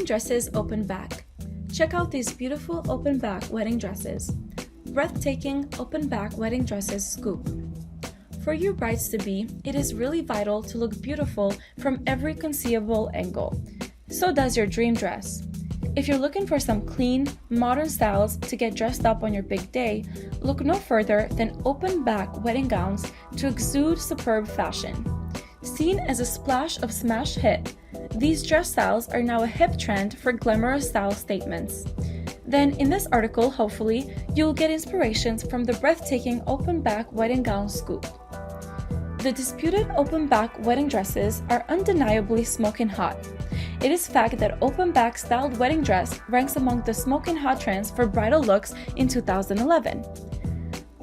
dresses open back. Check out these beautiful open back wedding dresses. Breathtaking open back wedding dresses scoop. For you brides-to-be, it is really vital to look beautiful from every conceivable angle. So does your dream dress. If you're looking for some clean, modern styles to get dressed up on your big day, look no further than open back wedding gowns to exude superb fashion. Seen as a splash of smash hit, these dress styles are now a hip trend for glamorous style statements. Then in this article, hopefully, you'll get inspirations from the breathtaking open back wedding gown scoop. The disputed open back wedding dresses are undeniably smoking hot. It is fact that open back styled wedding dress ranks among the smoking hot trends for bridal looks in 2011.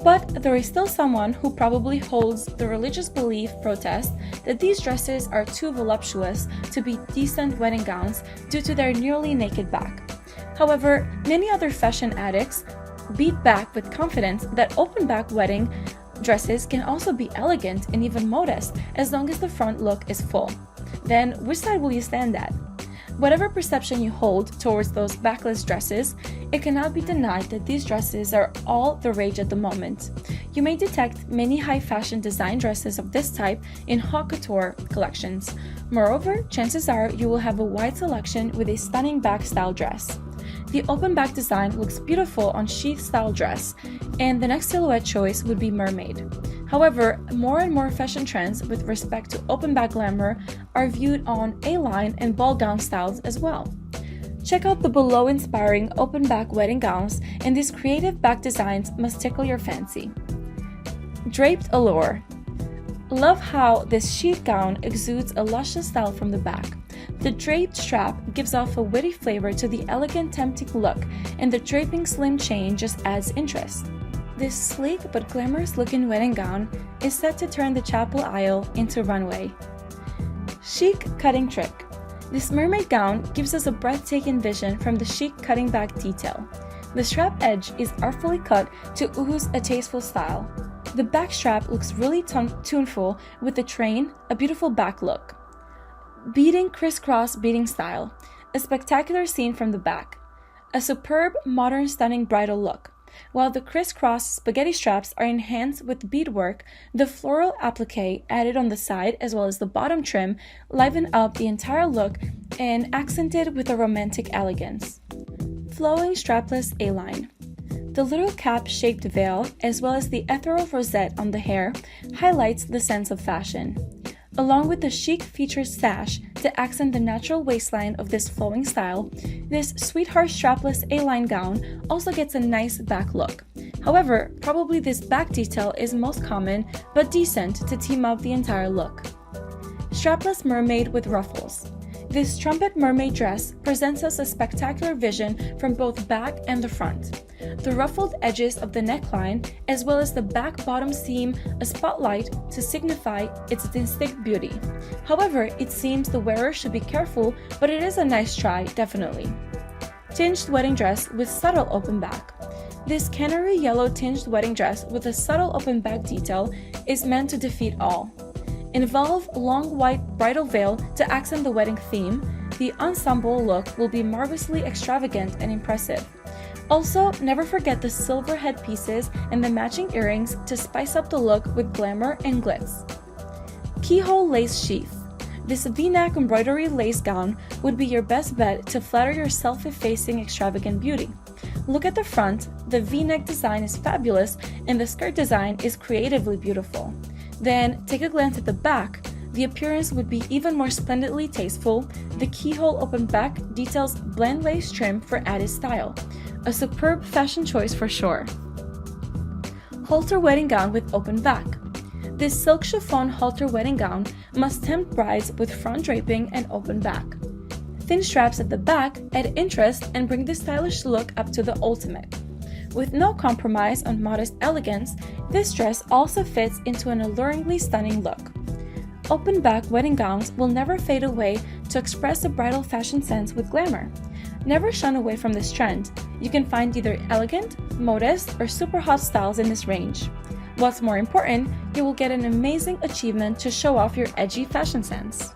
But there is still someone who probably holds the religious belief protest that these dresses are too voluptuous to be decent wedding gowns due to their nearly naked back. However, many other fashion addicts beat back with confidence that open back wedding dresses can also be elegant and even modest as long as the front look is full. Then, which side will you stand at? Whatever perception you hold towards those backless dresses, it cannot be denied that these dresses are all the rage at the moment. You may detect many high-fashion design dresses of this type in haute couture collections. Moreover, chances are you will have a wide selection with a stunning back style dress. The open back design looks beautiful on Sheath style dress, and the next silhouette choice would be Mermaid. However, more and more fashion trends with respect to open back glamour are viewed on A-line and ball gown styles as well. Check out the below inspiring open back wedding gowns, and these creative back designs must tickle your fancy. Draped Allure. Love how this sheath gown exudes a luscious style from the back. The draped strap gives off a witty flavor to the elegant, tempting look, and the draping slim chain just adds interest. This sleek but glamorous looking wedding gown is set to turn the chapel aisle into runway. Chic cutting trick. This mermaid gown gives us a breathtaking vision from the chic cutting back detail. The strap edge is artfully cut to ooze a tasteful style. The back strap looks really tuneful with the train, a beautiful back look. Beading crisscross beading style, a spectacular scene from the back. A superb, modern, stunning bridal look. While the crisscross spaghetti straps are enhanced with beadwork, the floral applique added on the side as well as the bottom trim liven up the entire look and accented with a romantic elegance. Flowing strapless A-line. The little cap-shaped veil as well as the ethereal rosette on the hair highlights the sense of fashion. Along with the chic featured sash to accent the natural waistline of this flowing style, this sweetheart strapless A-line gown also gets a nice back look. However, probably this back detail is most common but decent to team up the entire look. Strapless Mermaid with Ruffles. This trumpet mermaid dress presents us a spectacular vision from both back and the front. The ruffled edges of the neckline as well as the back bottom seem a spotlight to signify its distinct beauty. However, it seems the wearer should be careful, but it is a nice try, definitely. Tinged wedding dress with subtle open back. This canary yellow tinged wedding dress with a subtle open back detail is meant to defeat all. Involve long white bridal veil to accent the wedding theme, the ensemble look will be marvelously extravagant and impressive. Also, never forget the silver headpieces and the matching earrings to spice up the look with glamour and glitz. Keyhole lace sheath. This V-neck embroidery lace gown would be your best bet to flatter your self-effacing extravagant beauty. Look at the front, the V-neck design is fabulous and the skirt design is creatively beautiful. Then, take a glance at the back. The appearance would be even more splendidly tasteful. The keyhole open back details blend lace trim for added style. A superb fashion choice for sure. Halter wedding gown with open back. This silk chiffon halter wedding gown must tempt brides with front draping and open back. Thin straps at the back add interest and bring the stylish look up to the ultimate. With no compromise on modest elegance, this dress also fits into an alluringly stunning look. Open back wedding gowns will never fade away to express a bridal fashion sense with glamour. Never shun away from this trend. You can find either elegant, modest, or super hot styles in this range. What's more important, you will get an amazing achievement to show off your edgy fashion sense.